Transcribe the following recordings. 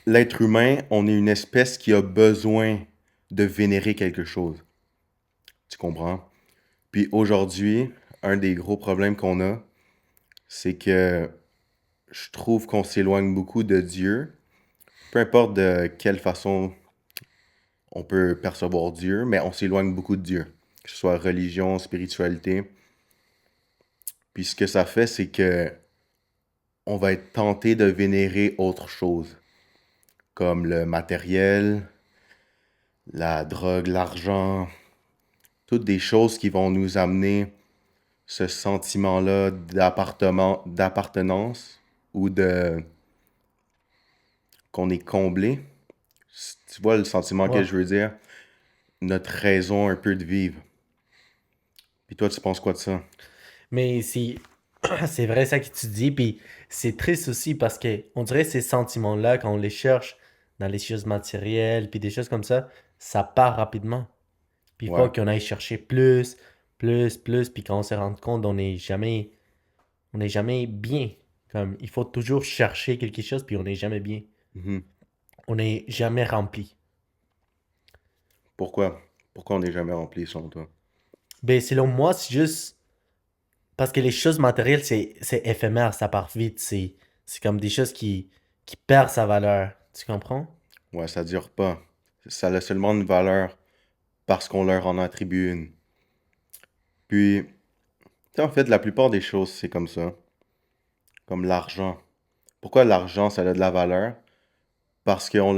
l'être humain, on est une espèce qui a besoin de vénérer quelque chose. Tu comprends? Puis aujourd'hui, un des gros problèmes qu'on a, c'est que je trouve qu'on s'éloigne beaucoup de Dieu. Peu importe de quelle façon on peut percevoir Dieu, mais on s'éloigne beaucoup de Dieu. Que ce soit religion, spiritualité. Puis ce que ça fait, c'est que on va être tenté de vénérer autre chose, comme le matériel, la drogue, l'argent, toutes des choses qui vont nous amener ce sentiment-là d'appartenance ou de qu'on est comblé. Tu vois le sentiment que Ouais. je veux dire? Notre raison un peu de vivre. Puis toi, tu penses quoi de ça? Mais c'est vrai ça que tu dis, puis c'est triste aussi parce que on dirait ces sentiments-là, quand on les cherche dans les choses matérielles, puis des choses comme ça part rapidement. Puis il faut Ouais. qu'on aille chercher plus, plus, plus, puis quand on se rend compte, on n'est jamais bien. Comme, il faut toujours chercher quelque chose, puis on n'est jamais bien. Mhm. On n'est jamais rempli. Pourquoi? Pourquoi on n'est jamais rempli selon toi? Ben, selon moi, c'est juste parce que les choses matérielles, c'est éphémère, ça part vite. C'est comme des choses qui perdent sa valeur. Tu comprends? Ouais, ça dure pas. Ça a seulement une valeur parce qu'on leur en attribue une. Puis, tu sais, en fait, la plupart des choses, c'est comme ça. Comme l'argent. Pourquoi l'argent, ça a de la valeur? Parce on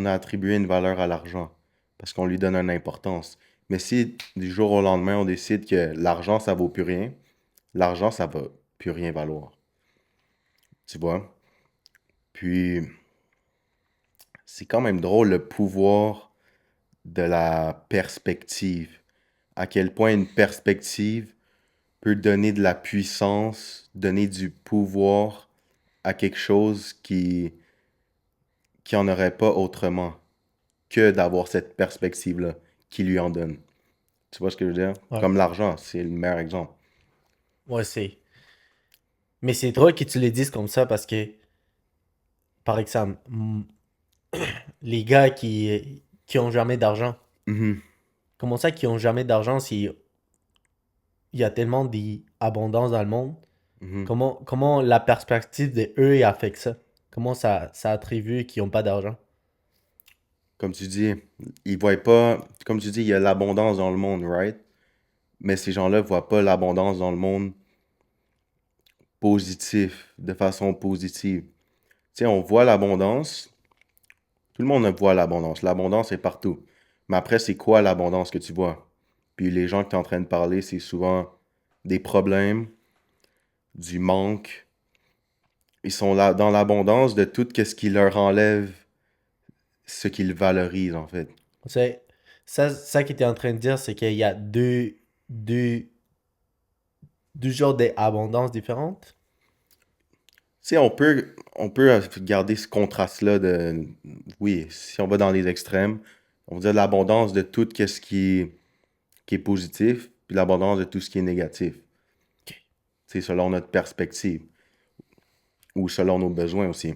a attribué une valeur à l'argent. Parce qu'on lui donne une importance. Mais si du jour au lendemain, on décide que l'argent, ça vaut plus rien, l'argent, ça va plus rien valoir. Tu vois? Puis, c'est quand même drôle le pouvoir de la perspective. À quel point une perspective peut donner de la puissance, donner du pouvoir à quelque chose qui en aurait pas autrement que d'avoir cette perspective-là qui lui en donne. Tu vois ce que je veux dire? Ouais. Comme l'argent, c'est le meilleur exemple. Ouais, c'est. Mais c'est drôle que tu le dises comme ça parce que, par exemple, les gars qui ont jamais d'argent, Mhm, comment ça qui ont jamais d'argent s'il y a tellement d'abondance dans le monde? mhm. Comment la perspective de eux affecte ça? Comment ça attribue qu'ils n'ont pas d'argent? Comme tu dis, ils voient pas, comme tu dis, il y a l'abondance dans le monde, right? Mais ces gens-là voient pas l'abondance dans le monde positif, de façon positive. Tu sais, on voit l'abondance, tout le monde voit l'abondance. L'abondance est partout. Mais après, c'est quoi l'abondance que tu vois? Puis les gens que tu es en train de parler, c'est souvent des problèmes, du manque. Ils sont là dans l'abondance de tout ce qui leur enlève ce qu'ils valorisent, en fait. Tu C'est ça qu'il était en train de dire, c'est qu'il y a deux, deux genres d'abondance différentes. sais, on peut garder ce contraste-là de, oui, si on va dans les extrêmes, on va dire l'abondance de tout ce qui est positif, puis l'abondance de tout ce qui est négatif. C'est selon notre perspective ou selon nos besoins aussi.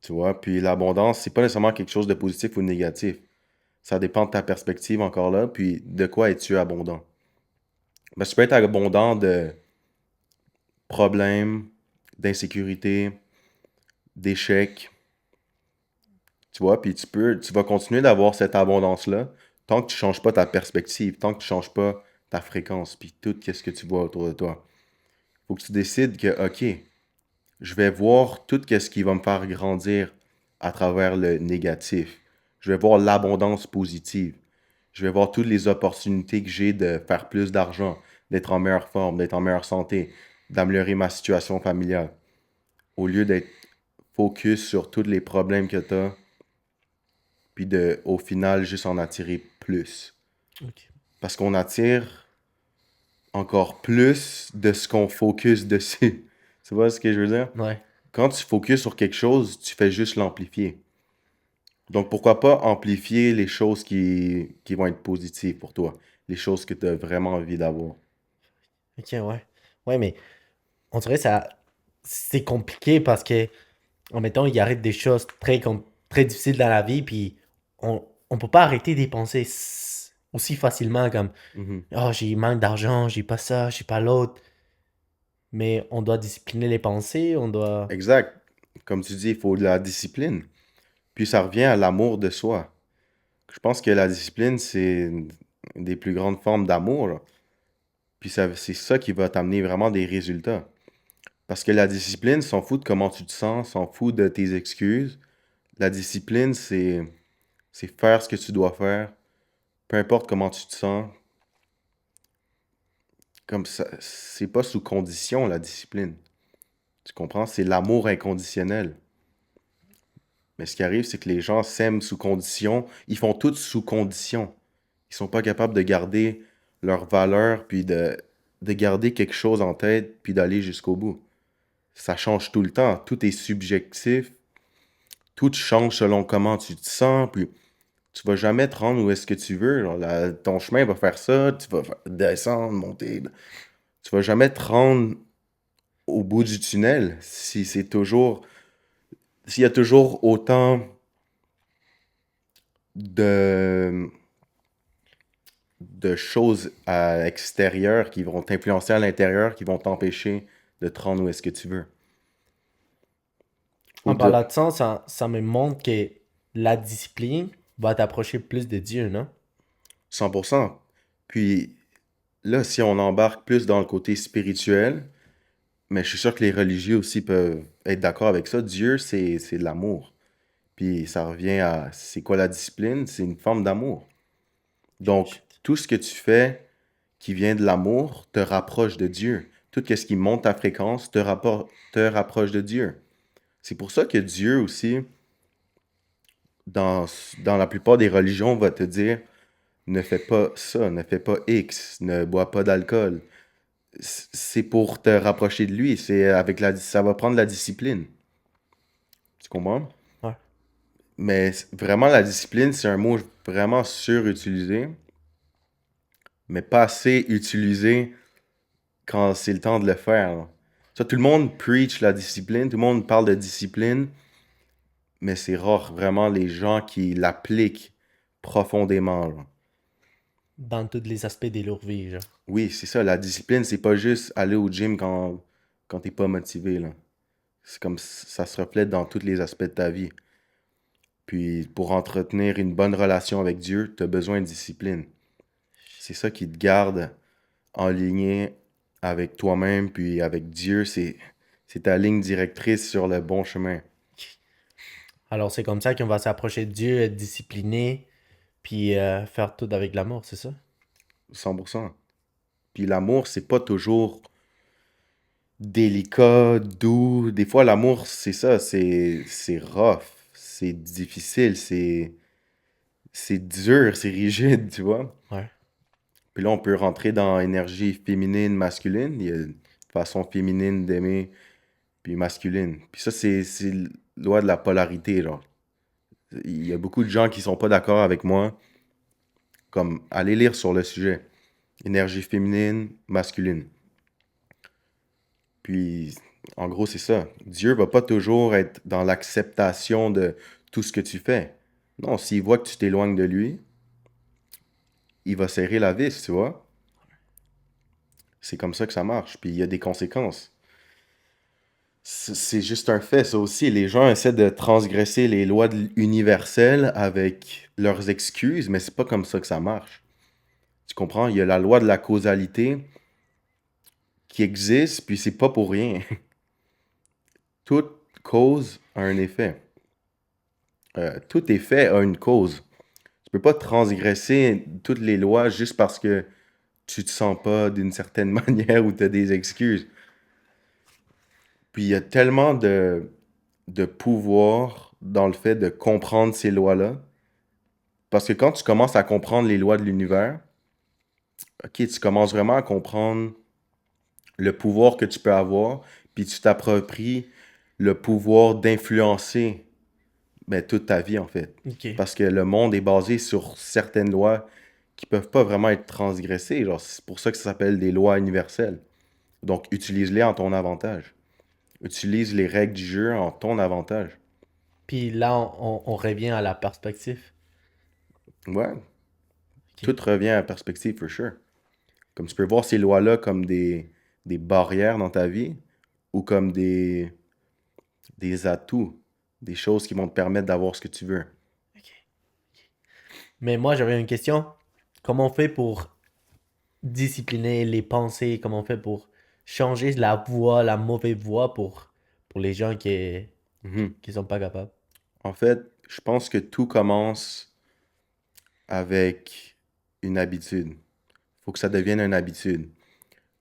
Tu vois, puis l'abondance, c'est pas nécessairement quelque chose de positif ou de négatif. Ça dépend de ta perspective encore là, puis de quoi es-tu abondant. Ben, tu peux être abondant de problèmes, d'insécurité, d'échecs, tu vois, puis tu vas continuer d'avoir cette abondance-là tant que tu changes pas ta perspective, tant que tu changes pas ta fréquence, puis tout ce que tu vois autour de toi. Faut que tu décides que, OK, je vais voir tout ce qui va me faire grandir à travers le négatif. Je vais voir l'abondance positive. Je vais voir toutes les opportunités que j'ai de faire plus d'argent, d'être en meilleure forme, d'être en meilleure santé, d'améliorer ma situation familiale. Au lieu d'être focus sur tous les problèmes que tu as, puis de, au final, juste en attirer plus. Ok. Parce qu'on attire encore plus de ce qu'on focus dessus. Tu vois ce que je veux dire? Ouais. Quand tu focuses sur quelque chose, tu fais juste l'amplifier. Donc pourquoi pas amplifier les choses qui vont être positives pour toi, les choses que tu as vraiment envie d'avoir. Ok, ouais. Ouais, mais on dirait ça. C'est compliqué parce que En mettant, il arrive des choses très difficiles dans la vie, puis on peut pas arrêter d'y penser aussi facilement comme Mhm. oh, j'ai manque d'argent, j'ai pas ça, j'ai pas l'autre. Mais on doit discipliner les pensées, on doit. Exact. Comme tu dis, il faut de la discipline. Puis ça revient à l'amour de soi. Je pense que la discipline, c'est une des plus grandes formes d'amour, là. Puis c'est ça qui va t'amener vraiment des résultats. Parce que la discipline s'en fout de comment tu te sens, s'en fout de tes excuses. La discipline, c'est faire ce que tu dois faire, peu importe comment tu te sens. Comme ça, c'est pas sous condition, la discipline. Tu comprends? C'est l'amour inconditionnel. Mais ce qui arrive, c'est que les gens s'aiment sous condition. Ils font tout sous condition. Ils sont pas capables de garder leurs valeurs, puis de garder quelque chose en tête, puis d'aller jusqu'au bout. Ça change tout le temps. Tout est subjectif. Tout change selon comment tu te sens, puis tu vas jamais te rendre où est-ce que tu veux. Genre, ton chemin va faire ça, tu vas descendre, monter. Tu vas jamais te rendre au bout du tunnel si c'est toujours, s'il y a toujours autant de, de choses à l'extérieur qui vont t'influencer à l'intérieur, qui vont t'empêcher de te rendre où est-ce que tu veux. Ou En de parlant de ça me montre que la discipline va t'approcher plus de Dieu, non? 100%. Puis là, si on embarque plus dans le côté spirituel, mais je suis sûr que les religieux aussi peuvent être d'accord avec ça. Dieu, c'est de l'amour. Puis ça revient à c'est quoi la discipline? C'est une forme d'amour. Donc, Shit. tout ce que tu fais qui vient de l'amour te rapproche de Dieu. Tout ce qui monte ta fréquence te rapproche de Dieu. C'est pour ça que Dieu aussi, dans, dans la plupart des religions, va te dire ne fais pas ça, ne fais pas X, ne bois pas d'alcool. C'est pour te rapprocher de lui. Ça va prendre la discipline. Tu comprends? Ouais. Mais vraiment, la discipline, c'est un mot vraiment surutilisé, mais pas assez utilisé quand c'est le temps de le faire, là. Ça, tout le monde preach la discipline, tout le monde parle de discipline, mais c'est rare vraiment les gens qui l'appliquent profondément, là. Dans tous les aspects de leur vie, genre. Oui, c'est ça, la discipline, c'est pas juste aller au gym quand t'es pas motivé, là. C'est comme ça se reflète dans tous les aspects de ta vie. Puis pour entretenir une bonne relation avec Dieu, tu as besoin de discipline. C'est ça qui te garde en ligne avec toi-même, puis avec Dieu. C'est ta ligne directrice sur le bon chemin. Alors c'est comme ça qu'on va s'approcher de Dieu, être discipliné, puis faire tout avec l'amour, c'est ça? 100%. Puis l'amour, c'est pas toujours délicat, doux. Des fois, l'amour, c'est ça, c'est rough, c'est difficile, c'est dur, c'est rigide, tu vois. Ouais. Puis là, on peut rentrer dans énergie féminine, masculine. Il y a une façon féminine d'aimer, puis masculine. Puis ça, c'est la loi de la polarité, genre. Il y a beaucoup de gens qui sont pas d'accord avec moi, comme allez lire sur le sujet. Énergie féminine, masculine. Puis, en gros, c'est ça. Dieu va pas toujours être dans l'acceptation de tout ce que tu fais. Non, s'il voit que tu t'éloignes de lui, il va serrer la vis, tu vois. C'est comme ça que ça marche. Puis il y a des conséquences. C'est juste un fait, ça aussi. Les gens essaient de transgresser les lois universelles avec leurs excuses, mais c'est pas comme ça que ça marche. Tu comprends? Il y a la loi de la causalité qui existe, puis c'est pas pour rien. Toute cause a un effet. Tout effet a une cause. Tu peux pas transgresser toutes les lois juste parce que tu te sens pas d'une certaine manière ou tu as des excuses. Puis il y a tellement de pouvoir dans le fait de comprendre ces lois-là. Parce que quand tu commences à comprendre les lois de l'univers, ok, tu commences vraiment à comprendre le pouvoir que tu peux avoir, puis tu t'appropries le pouvoir d'influencer ben, toute ta vie, en fait. Ok. Parce que le monde est basé sur certaines lois qui peuvent pas vraiment être transgressées. Genre, c'est pour ça que ça s'appelle des lois universelles. Donc, utilise-les en ton avantage. Utilise les règles du jeu en ton avantage. Puis là, on revient à la perspective. Ouais, Ok. tout revient à perspective, for sure. Comme tu peux voir ces lois-là comme des barrières dans ta vie ou comme des atouts, des choses qui vont te permettre d'avoir ce que tu veux. Ok. Mais moi, j'avais une question. Comment on fait pour discipliner les pensées? Comment on fait pour changer la voie, la mauvaise voie pour les gens Mhm. qui sont pas capables? En fait, je pense que tout commence avec une habitude. Faut que ça devienne une habitude.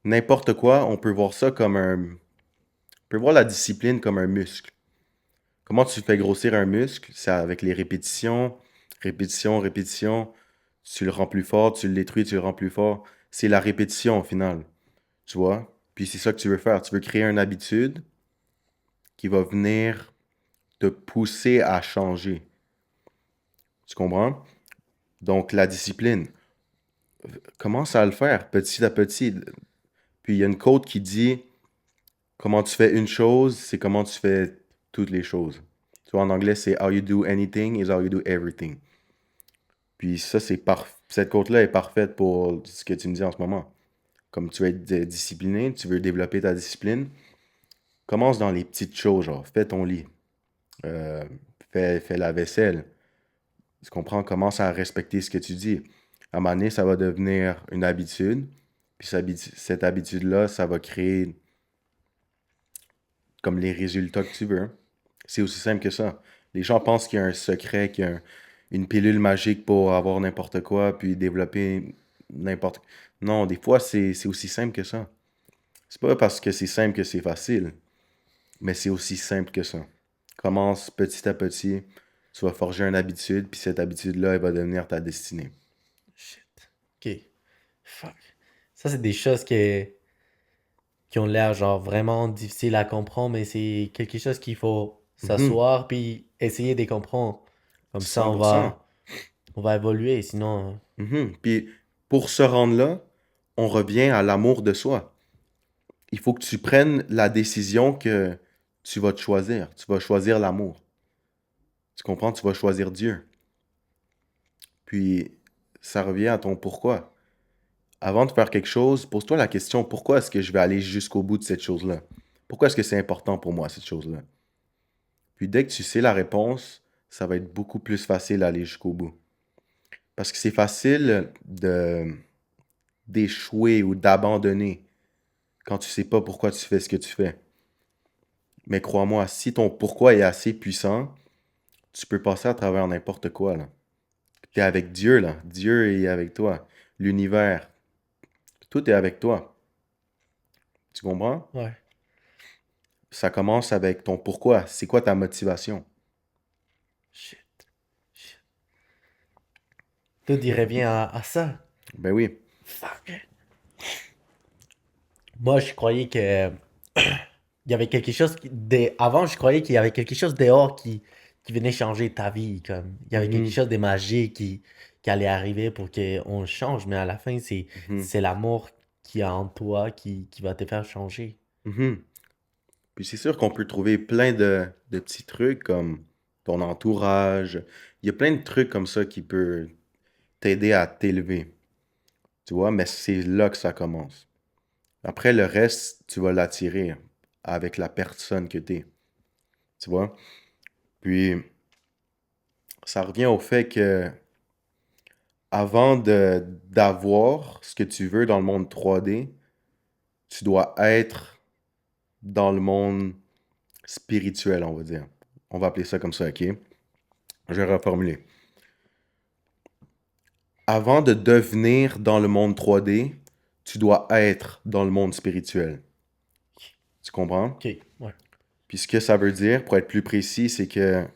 N'importe quoi, on peut voir ça comme on peut voir la discipline comme un muscle. Comment tu fais grossir un muscle? C'est avec les répétitions, répétition, répétition. Tu le rends plus fort, tu le détruis, tu le rends plus fort. C'est la répétition au final, tu vois? Puis c'est ça que tu veux faire. Tu veux créer une habitude qui va venir te pousser à changer. Tu comprends? Donc la discipline, commence à le faire petit à petit. Puis il y a une quote qui dit, comment tu fais une chose, c'est comment tu fais toutes les choses. Tu vois, en anglais, c'est how you do anything is how you do everything. Puis ça, cette quote-là est parfaite pour ce que tu me dis en ce moment. Comme tu veux être discipliné, tu veux développer ta discipline, commence dans les petites choses, genre fais ton lit, euh, fais la vaisselle. Tu comprends? Commence à respecter ce que tu dis. À un moment donné, ça va devenir une habitude. Puis cette habitude-là, ça va créer comme les résultats que tu veux. C'est aussi simple que ça. Les gens pensent qu'il y a un secret, qu'il y a une pilule magique pour avoir n'importe quoi, puis développer n'importe... Non, des fois, c'est aussi simple que ça. C'est pas parce que c'est simple que c'est facile, mais c'est aussi simple que ça. Commence petit à petit, tu vas forger une habitude, puis cette habitude-là, elle va devenir ta destinée. Shit. Ok. Fuck. Ça, c'est des choses qui ont l'air genre vraiment difficiles à comprendre, mais c'est quelque chose qu'il faut Mhm. s'asseoir puis essayer de comprendre. Comme ça, 100%. on va évoluer. Sinon, Mhm. Puis pour se rendre là, on revient à l'amour de soi. Il faut que tu prennes la décision que tu vas te choisir. Tu vas choisir l'amour. Tu comprends? Tu vas choisir Dieu. Puis, ça revient à ton pourquoi. Avant de faire quelque chose, pose-toi la question, pourquoi est-ce que je vais aller jusqu'au bout de cette chose-là? Pourquoi est-ce que c'est important pour moi, cette chose-là? Puis, dès que tu sais la réponse, ça va être beaucoup plus facile d'aller jusqu'au bout. Parce que c'est facile d'échouer ou d'abandonner quand tu sais pas pourquoi tu fais ce que tu fais. Mais crois-moi, si ton pourquoi est assez puissant, tu peux passer à travers n'importe quoi, là. T'es avec Dieu, là. Dieu est avec toi. L'univers, tout est avec toi. Tu comprends? ouais. Ça commence avec ton pourquoi. C'est quoi ta motivation? Shit. Shit. Tout y revient à ça. Ben oui. Fuck. Moi, je croyais que il y avait quelque chose avant, je croyais qu'il y avait quelque chose dehors qui venait changer ta vie. Comme il y avait quelque Mhm, chose de magique qui allait arriver pour qu'on change, mais à la fin, mhm, c'est l'amour qui est en toi qui va te faire changer. mhm. Puis c'est sûr qu'on peut trouver plein de petits trucs comme ton entourage. Il y a plein de trucs comme ça qui peuvent t'aider à t'élever. Tu vois, mais c'est là que ça commence. Après, le reste, tu vas l'attirer avec la personne que t'es. Tu vois? Puis, ça revient au fait que avant d'avoir ce que tu veux dans le monde 3D, tu dois être dans le monde spirituel, on va dire. On va appeler ça comme ça, ok? Je vais reformuler. Avant de devenir dans le monde 3D, tu dois être dans le monde spirituel. Tu comprends? Ok, ouais. Puis ce que ça veut dire, pour être plus précis, c'est que, tu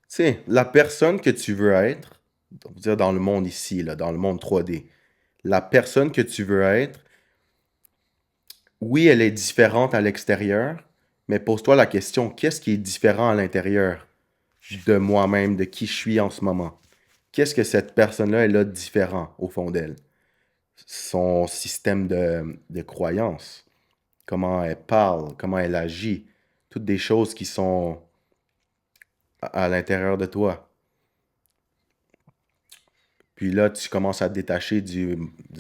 sais, la personne que tu veux être, on va dire dans le monde ici, là, dans le monde 3D, la personne que tu veux être, oui, elle est différente à l'extérieur, mais pose-toi la question, qu'est-ce qui est différent à l'intérieur de moi-même, de qui je suis en ce moment? Qu'est-ce que cette personne-là, elle a de différent au fond d'elle? Son système de croyance, comment elle parle, comment elle agit. Toutes des choses qui sont à l'intérieur de toi. Puis là, tu commences à te détacher du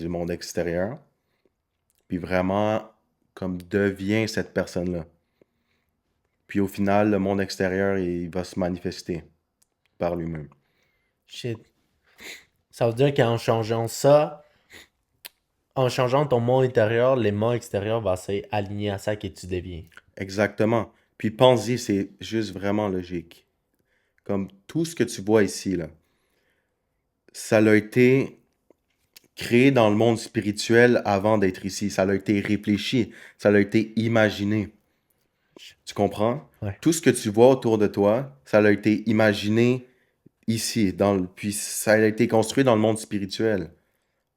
monde extérieur. Puis vraiment, comme deviens cette personne-là. Puis au final, le monde extérieur, il va se manifester par lui-même. Shit. Ça veut dire qu'en changeant ça, en changeant ton monde intérieur, les mondes extérieurs vont s'aligner à ça que tu deviens. Exactement. Puis pense-y, c'est juste vraiment logique. Comme tout ce que tu vois ici, là, ça a été créé dans le monde spirituel avant d'être ici. Ça a été réfléchi. Ça a été imaginé. Tu comprends? Ouais. Tout ce que tu vois autour de toi, ça a été imaginé ici. Puis ça a été construit dans le monde spirituel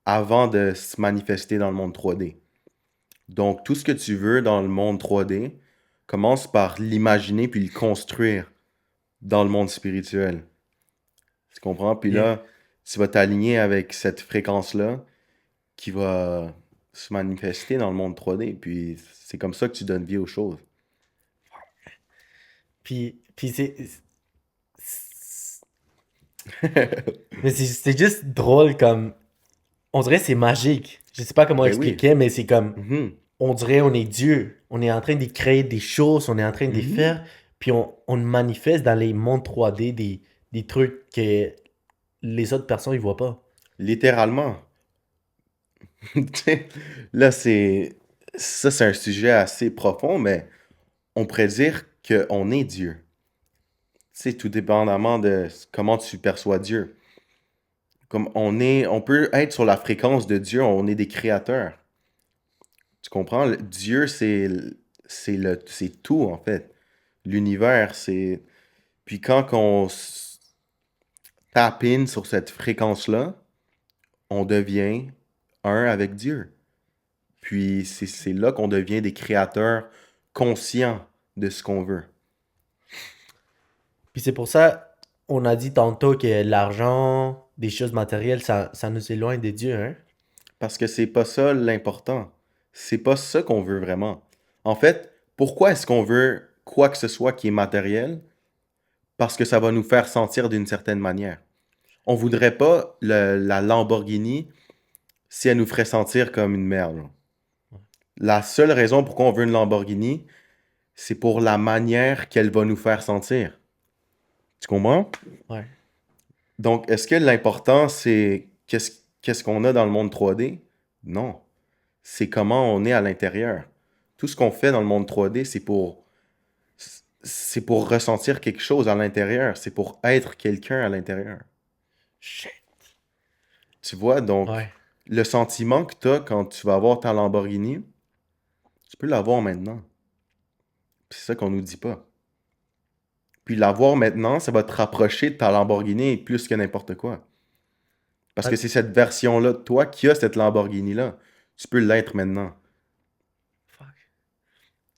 avant de se manifester dans le monde 3D. Donc, tout ce que tu veux dans le monde 3D, commence par l'imaginer puis le construire dans le monde spirituel. Tu comprends? Puis Yeah. là, tu vas t'aligner avec cette fréquence-là qui va se manifester dans le monde 3D. Puis c'est comme ça que tu donnes vie aux choses. Puis mais c'est juste drôle comme. On dirait que c'est magique. Je sais pas comment Ben oui. expliquer, mais c'est comme. Mhm. On dirait on est Dieu. On est en train de créer des choses, on est en train de les Mhm. faire, puis on manifeste dans les mondes 3D des trucs que les autres personnes ils voient pas. Littéralement. Tu sais, là, c'est un sujet assez profond, mais on pourrait dire qu'on est Dieu. Tu sais, tout dépendamment de comment tu perçois Dieu. Comme on peut être sur la fréquence de Dieu, on est des créateurs. Tu comprends? Dieu, c'est tout, en fait. L'univers, c'est... Puis quand on tape in sur cette fréquence-là, on devient un avec Dieu. Puis c'est là qu'on devient des créateurs conscients de ce qu'on veut. Puis c'est pour ça, on a dit tantôt que l'argent, des choses matérielles, ça nous éloigne de Dieu, hein? Parce que c'est pas ça l'important. C'est pas ça qu'on veut vraiment. En fait, pourquoi est-ce qu'on veut quoi que ce soit qui est matériel? Parce que ça va nous faire sentir d'une certaine manière. On voudrait pas la Lamborghini si elle nous ferait sentir comme une merde. Genre. La seule raison pourquoi on veut une Lamborghini, c'est pour la manière qu'elle va nous faire sentir. Tu comprends? Ouais. Donc, est-ce que l'important, c'est qu'est-ce qu'on a dans le monde 3D? Non. C'est comment on est à l'intérieur. Tout ce qu'on fait dans le monde 3D, c'est pour ressentir quelque chose à l'intérieur. C'est pour être quelqu'un à l'intérieur. Shit. Tu vois, donc, Ouais. le sentiment que tu as quand tu vas avoir ta Lamborghini, tu peux l'avoir maintenant. Puis c'est ça qu'on nous dit pas. Puis l'avoir maintenant, ça va te rapprocher de ta Lamborghini plus que n'importe quoi. Parce que Ouais. c'est cette version-là de toi qui a cette Lamborghini-là. Tu peux l'être maintenant. Fuck.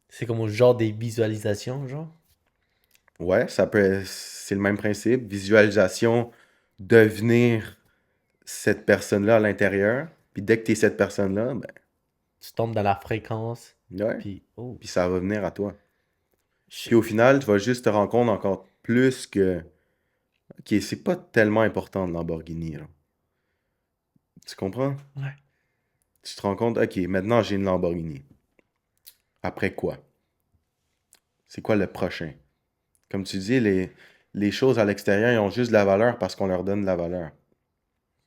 C'est comme au genre des visualisations, genre. Ouais, c'est le même principe. Visualisation, devenir cette personne-là à l'intérieur. Puis dès que tu es cette personne-là, ben, Tu tombes dans la fréquence, ouais. puis oh, Puis ça va venir à toi. Puis shit. au final, tu vas juste te rendre compte encore plus que, ok, c'est pas tellement important de Lamborghini, là. Tu comprends? Ouais. Tu te rends compte, ok, maintenant j'ai une Lamborghini. Après quoi? C'est quoi le prochain? Comme tu dis, les choses à l'extérieur, ils ont juste de la valeur parce qu'on leur donne de la valeur.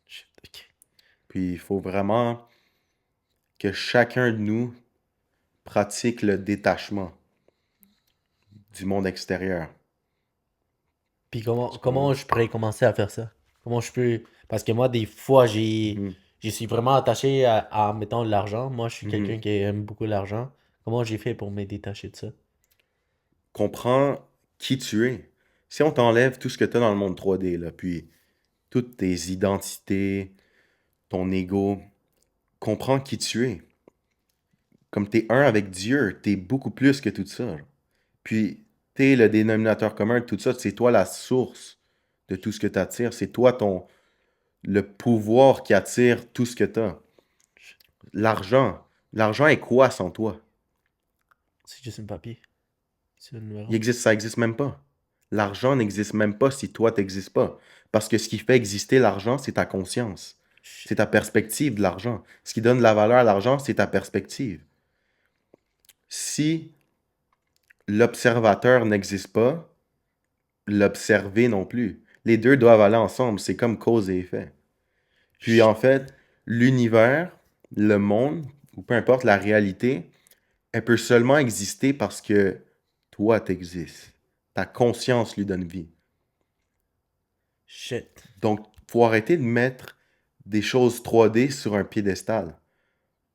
Shit, ok. Puis il faut vraiment que chacun de nous pratique le détachement du monde extérieur. Puis Tu comment comprends? je pourrais commencer à faire ça? Comment je peux... Parce que moi, des fois, Mhm. je suis vraiment attaché mettons, l'argent. Moi, je suis Mhm. quelqu'un qui aime beaucoup l'argent. Comment j'ai fait pour me détacher de ça? Comprends qui tu es. Si on t'enlève tout ce que tu as dans le monde 3D, là, puis toutes tes identités, ton ego, comprends qui tu es. Comme tu es un avec Dieu, tu es beaucoup plus que tout ça. Genre. Puis, tu es le dénominateur commun de tout ça, c'est toi la source de tout ce que tu attires. C'est toi le pouvoir qui attire tout ce que tu as. L'argent. L'argent est quoi sans toi? C'est juste un papier. C'est un numéro. Ça existe même pas. L'argent n'existe même pas si toi t'existes pas. Parce que ce qui fait exister l'argent, c'est ta conscience. Shit. C'est ta perspective de l'argent. Ce qui donne de la valeur à l'argent, c'est ta perspective. Si l'observateur n'existe pas, l'observer non plus. Les deux doivent aller ensemble. C'est comme cause et effet. Puis Shit. en fait, l'univers, le monde, ou peu importe la réalité, elle peut seulement exister parce que toi t'existes. Ta conscience lui donne vie. Shit. Donc, faut arrêter de mettre des choses 3D sur un piédestal.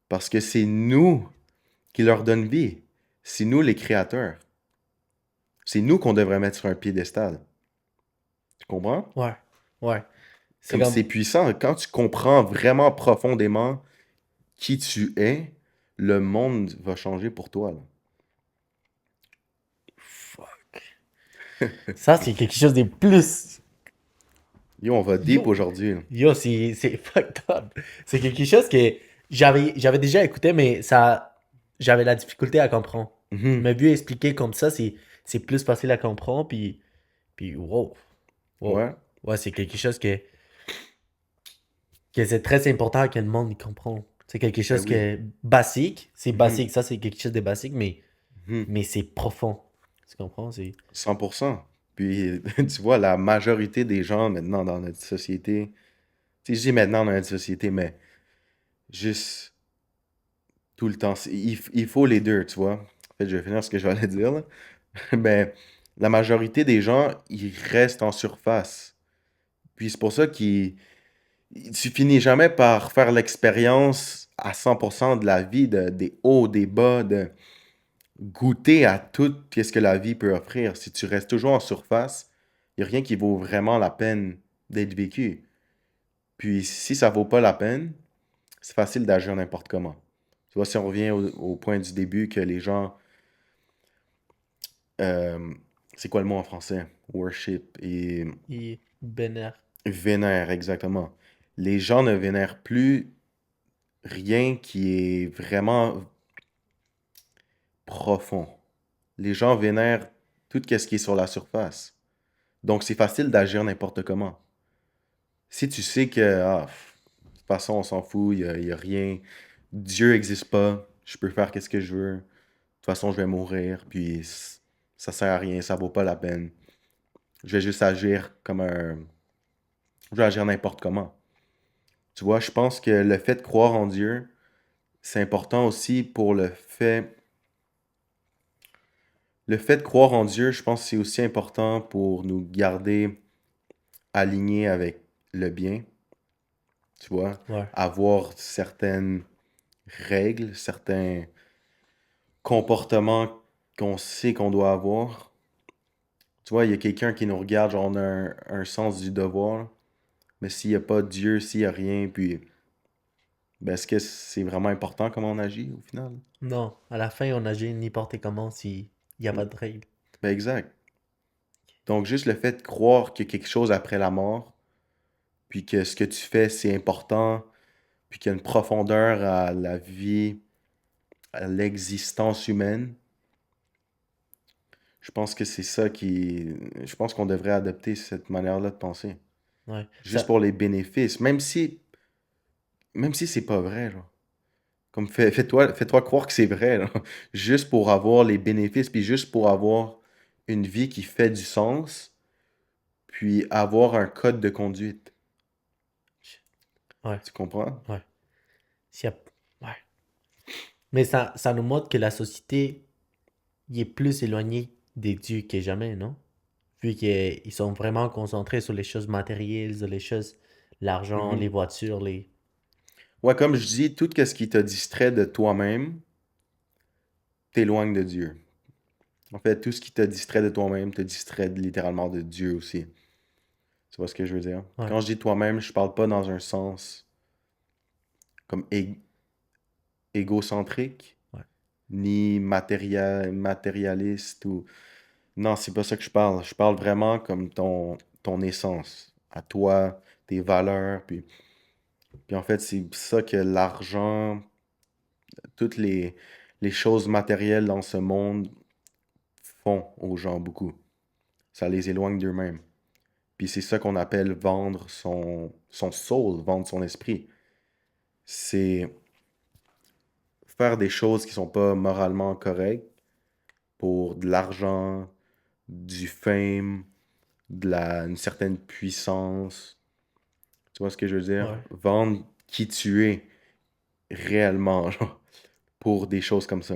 Parce que c'est nous qui leur donnent vie. C'est nous les créateurs. C'est nous qu'on devrait mettre sur un piédestal. Tu comprends? Ouais. Ouais. C'est Comme comme. c'est puissant. Quand tu comprends vraiment profondément qui tu es, le monde va changer pour toi, là. Fuck. Ça, c'est quelque chose de plus. Yo, on va deep Yo, aujourd'hui, là. yo, c'est fucked up. C'est quelque chose que j'avais déjà écouté, mais ça, j'avais la difficulté à comprendre. Mhm. Mais vu expliquer comme ça, c'est plus facile à comprendre, puis wow, wow. Ouais, Ouais, c'est quelque chose que c'est très important que le monde y comprend. C'est quelque ben chose qui oui. est basique, c'est Mhm. basique, ça c'est quelque chose de basique, Mhm. mais c'est profond. Tu comprends? 100%. Puis, tu vois, la majorité des gens maintenant dans notre société, tu sais, je dis maintenant dans notre société, mais juste tout le temps, il faut les deux, tu vois. En fait, je vais finir ce que je vais dire, là. Mais la majorité des gens, ils restent en surface. Puis c'est pour ça tu finis jamais par faire l'expérience à 100% de la vie, des hauts, des bas, de goûter à tout ce que la vie peut offrir. Si tu restes toujours en surface, il n'y a rien qui vaut vraiment la peine d'être vécu. Puis si ça vaut pas la peine, c'est facile d'agir n'importe comment. Tu vois, si on revient au point du début que les gens, euh, c'est quoi le mot en français? Worship et Il vénère. vénèrent, exactement. Les gens ne vénèrent plus rien qui est vraiment profond. Les gens vénèrent tout ce qui est sur la surface. Donc c'est facile d'agir n'importe comment. Si tu sais que, de toute façon, on s'en fout, il y a rien, Dieu n'existe pas, je peux faire qu'est-ce que je veux, de toute façon, je vais mourir, puis ça sert à rien, ça vaut pas la peine. Je vais juste agir comme un. Je vais agir n'importe comment. Tu vois, je pense que le fait de croire en Dieu, c'est important aussi pour le fait. Le fait de croire en Dieu, je pense que c'est aussi important pour nous garder alignés avec le bien. Tu vois, Ouais. avoir certaines règles, certains comportements qu'on sait qu'on doit avoir. Tu vois, il y a quelqu'un qui nous regarde, genre on a un sens du devoir, mais s'il n'y a pas Dieu, s'il n'y a rien, puis ben, est-ce que c'est vraiment important comment on agit au final? Non, à la fin, on agit n'importe comment s'il n'y a pas Mm. de règle. Ben exact. Donc juste le fait de croire qu'il y a quelque chose après la mort, puis que ce que tu fais, c'est important, puis qu'il y a une profondeur à la vie, à l'existence humaine, je pense que c'est ça qui. Je pense qu'on devrait adopter cette manière-là de penser. Ouais. Juste pour les bénéfices. Même si c'est pas vrai, là. Comme fais-toi croire que c'est vrai, là. Juste pour avoir les bénéfices, puis juste pour avoir une vie qui fait du sens, puis avoir un code de conduite. Ouais. Tu comprends? Ouais. S'il y a- ouais. Mais ça nous montre que la société y est plus éloignée des dieux que jamais, non? Vu qu'ils sont vraiment concentrés sur les choses matérielles, sur les choses, l'argent, les Mhm. voitures, les... Ouais, comme je dis, tout ce qui te distrait de toi-même t'éloigne de Dieu. En fait, tout ce qui te distrait de toi-même te distrait littéralement de Dieu aussi. Tu vois ce que je veux dire? Ouais. Quand je dis toi-même, je parle pas dans un sens comme égocentrique, Ouais. ni matérialiste ou. Non, c'est pas ça que je parle. Je parle vraiment comme ton essence, à toi, tes valeurs. Puis en fait, c'est ça que l'argent, toutes les choses matérielles dans ce monde font aux gens beaucoup. Ça les éloigne d'eux-mêmes. Puis c'est ça qu'on appelle vendre son soul, vendre son esprit. C'est faire des choses qui sont pas moralement correctes pour de l'argent, du fame, une certaine puissance. Tu vois ce que je veux dire? Ouais. Vendre qui tu es réellement, genre, pour des choses comme ça.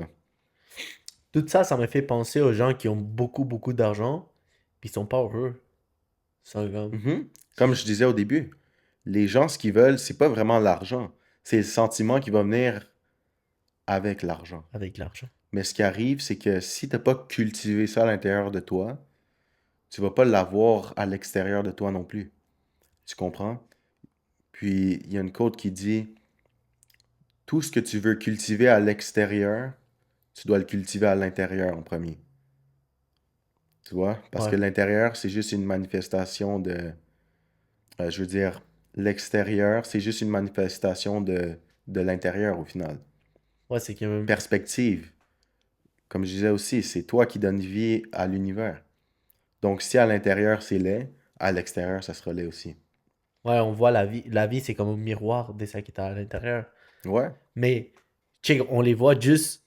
Tout ça, ça me fait penser aux gens qui ont beaucoup, beaucoup d'argent, puis ils sont pas heureux. Ils sont comme... Mhm. c'est Comme je juste disais au début, les gens, ce qu'ils veulent, c'est pas vraiment l'argent. C'est le sentiment qui va venir avec l'argent. avec l'argent. Mais ce qui arrive, c'est que si t'as pas cultivé ça à l'intérieur de toi, tu vas pas l'avoir à l'extérieur de toi non plus. Tu comprends? Puis il y a une quote qui dit, tout ce que tu veux cultiver à l'extérieur, tu dois le cultiver à l'intérieur en premier. Tu vois? Parce que Ouais. l'intérieur, c'est juste une manifestation je veux dire, l'extérieur, c'est juste une manifestation de l'intérieur au final. Ouais, c'est quand même... Perspective, comme je disais aussi, c'est toi qui donnes vie à l'univers. Donc si à l'intérieur c'est laid, à l'extérieur ça sera laid aussi. Ouais, on voit la vie. La vie, c'est comme un miroir de ça qui est à l'intérieur. Ouais. Mais, check, on les voit juste...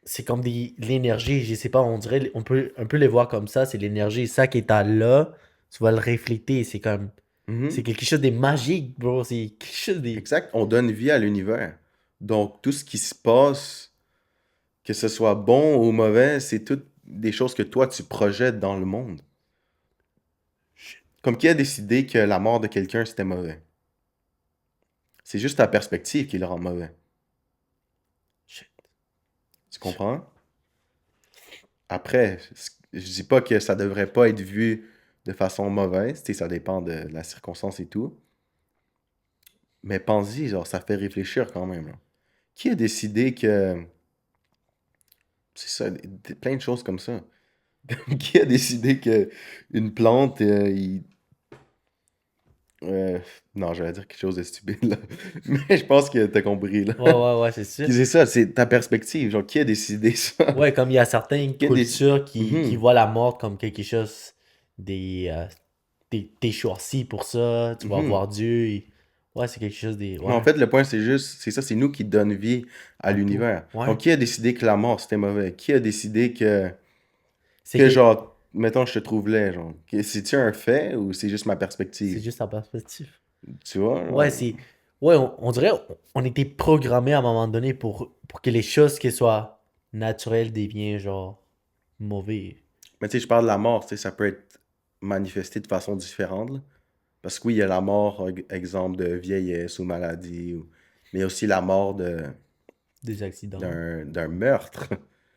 C'est comme l'énergie, je sais pas, on dirait... On peut un peu les voir comme ça, c'est l'énergie. Ça qui est à là, tu vas le refléter. C'est comme... C'est Mhm. quelque chose de magique, bro. C'est quelque chose de... Exact. On donne vie à l'univers. Donc tout ce qui se passe, que ce soit bon ou mauvais, c'est toutes des choses que toi tu projettes dans le monde. Comme qui a décidé que la mort de quelqu'un c'était mauvais? C'est juste ta perspective qui le rend mauvais. Shit. Tu comprends? Après, je dis pas que ça devrait pas être vu de façon mauvaise, tu sais, ça dépend de la circonstance et tout. Mais pense-y, genre, ça fait réfléchir quand même, là. Qui a décidé que... C'est ça, plein de choses comme ça. Qui a décidé que une plante, euh, non, j'allais dire quelque chose de stupide, là. Mais je pense que t'as compris, là. Ouais, ouais, ouais, c'est sûr. C'est ça, c'est ta perspective. Genre, qui a décidé ça? Ouais, comme il y a certaines Qui a décidé... cultures qui Mhm, voient la mort comme quelque chose des... t'es choisi pour ça, tu vas mhm. voir Dieu. Ouais, c'est quelque chose des... Mais en Ouais, fait, le point, c'est juste, c'est ça, c'est nous qui donnons vie à à tout. l'univers. Ouais. Donc, qui a décidé que la mort, c'était mauvais? Qui a décidé C'est que que... genre, mettons, je te trouve laid, genre, c'est-tu un fait ou c'est juste ma C'est perspective? juste ta perspective. Tu vois, Ouais, genre? c'est... Ouais, on dirait on était programmé à un moment donné pour que les choses qui soient naturelles deviennent genre mauvais. Mais tu sais, je parle de la mort, tu sais, ça peut être manifesté de façon différente, là. Parce que oui, il y a la mort, exemple de vieillesse ou maladie, mais il y a aussi la mort Des accidents. d'un meurtre.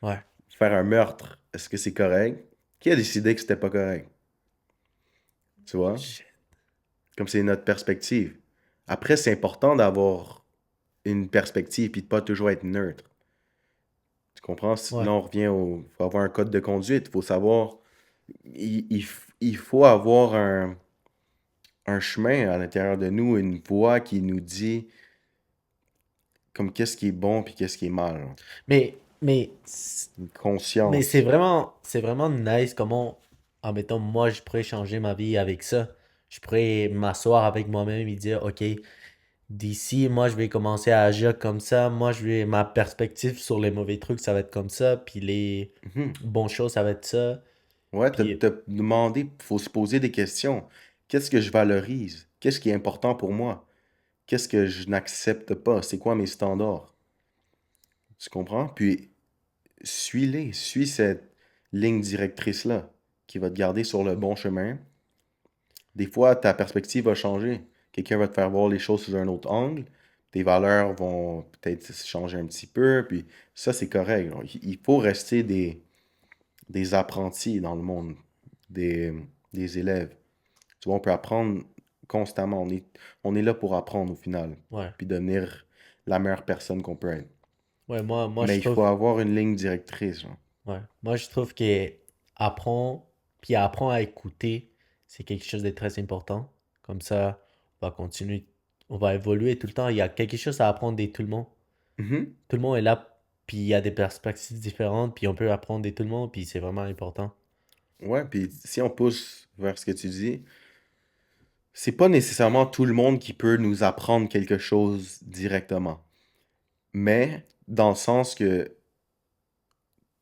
Ouais. Faire un meurtre, est-ce que c'est correct? Qui a décidé que c'était pas correct? Tu vois? Shit. Comme c'est notre perspective. Après, c'est important d'avoir une perspective et de pas toujours être neutre. Tu comprends? Ouais. Là, on revient au... faut avoir un code de conduite. Il faut savoir... il faut avoir un chemin à l'intérieur de nous, une voix qui nous dit comme qu'est-ce qui est bon puis qu'est-ce qui est mal, là. Mais, mais Une Mais conscience. c'est vraiment nice comment, en mettant, moi, je pourrais changer ma vie avec ça. Je pourrais m'asseoir avec moi-même et dire, OK, d'ici, moi, je vais commencer à agir comme ça. Moi, ma perspective sur les mauvais trucs, ça va être comme ça. Puis les Mhm. bonnes choses, ça va être ça. Ouais, Puis, te demander, faut se poser des questions. Qu'est-ce que je valorise? Qu'est-ce qui est important pour moi? Qu'est-ce que je n'accepte pas? C'est quoi mes standards? Tu comprends? Puis, suis cette ligne directrice-là qui va te garder sur le bon chemin. Des fois, ta perspective va changer. Quelqu'un va te faire voir les choses sous un autre angle. Tes valeurs vont peut-être changer un petit peu. Puis ça, c'est correct. Il faut rester des apprentis dans le monde, des, des élèves. Tu vois, on peut apprendre constamment. On est là pour apprendre au final. ouais. Puis devenir la meilleure personne qu'on peut être. Ouais, moi, Mais je il faut trouve, avoir une ligne directrice, genre. ouais. Moi, je trouve que apprends à écouter, c'est quelque chose de très important. Comme ça, on va continuer, on va évoluer tout le temps. Il y a quelque chose à apprendre de tout le monde. Mhm. Tout le monde est là, puis il y a des perspectives différentes, puis on peut apprendre de tout le monde, puis c'est vraiment important. Ouais, puis si on pousse vers ce que tu dis, c'est pas nécessairement tout le monde qui peut nous apprendre quelque chose directement. Mais dans le sens que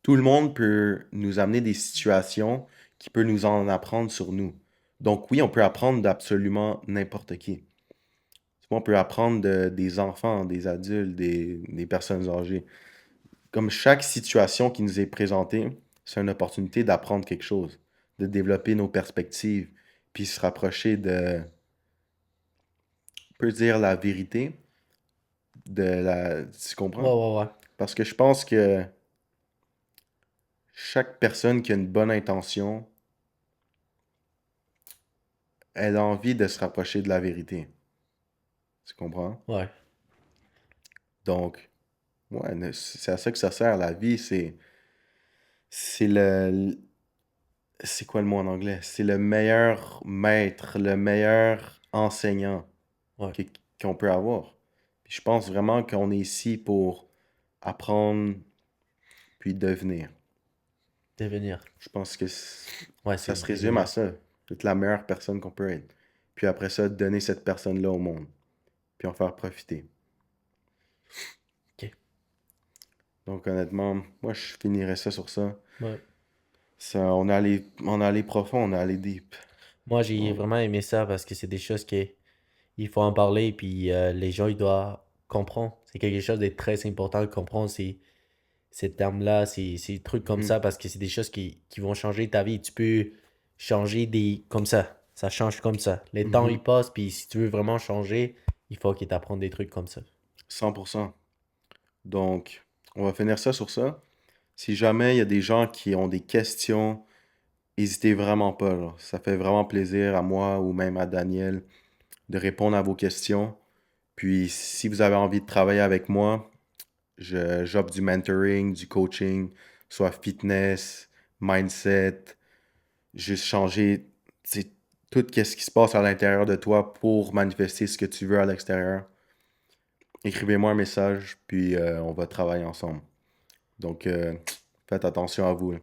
tout le monde peut nous amener des situations qui peuvent nous en apprendre sur nous. Donc oui, on peut apprendre d'absolument n'importe qui. On peut apprendre des enfants, des adultes, des personnes âgées. Comme chaque situation qui nous est présentée, c'est une opportunité d'apprendre quelque chose, de développer nos perspectives, puis se rapprocher de, on peut dire la vérité, de la, tu Ouais, comprends? ouais, ouais. Parce que je pense que chaque personne qui a une bonne intention, elle a envie de se rapprocher de la vérité. Tu comprends? Ouais. Donc, ouais, c'est à ça que ça sert. La vie, c'est le, c'est quoi le mot en anglais? C'est le meilleur maître, le meilleur enseignant Ouais. que- qu'on peut avoir. Puis je pense vraiment qu'on est ici pour apprendre puis devenir. Devenir. Je pense que Ouais, ça c'est se résume à devenir. ça. Être la meilleure personne qu'on peut être. Puis après ça, donner cette personne-là au monde. Puis en faire profiter. Ok. Donc honnêtement, moi je finirais ça sur ça. Ouais. Ça, on a allé profond, on a allé deep. Moi, j'ai On- vraiment aimé ça parce que c'est des choses qu'il faut en parler, puis les gens, ils doivent comprendre. C'est quelque chose de très important de comprendre ces termes-là, ces trucs comme Mhm, ça, parce que c'est des choses qui vont changer ta vie. Tu peux changer des... comme ça. Ça change comme ça. Les temps, ils mhm, passent, puis si tu veux vraiment changer, il faut qu'ils t'apprennent des trucs comme ça. 100%. Donc, on va finir ça sur ça. Si jamais il y a des gens qui ont des questions, n'hésitez vraiment pas, là. Ça fait vraiment plaisir à moi ou même à Daniel de répondre à vos questions. Puis, si vous avez envie de travailler avec moi, j'offre du mentoring, du coaching, soit fitness, mindset, juste changer, tu sais, tout ce qui se passe à l'intérieur de toi pour manifester ce que tu veux à l'extérieur. Écrivez-moi un message, puis on va travailler ensemble. Donc, faites attention à vous, là.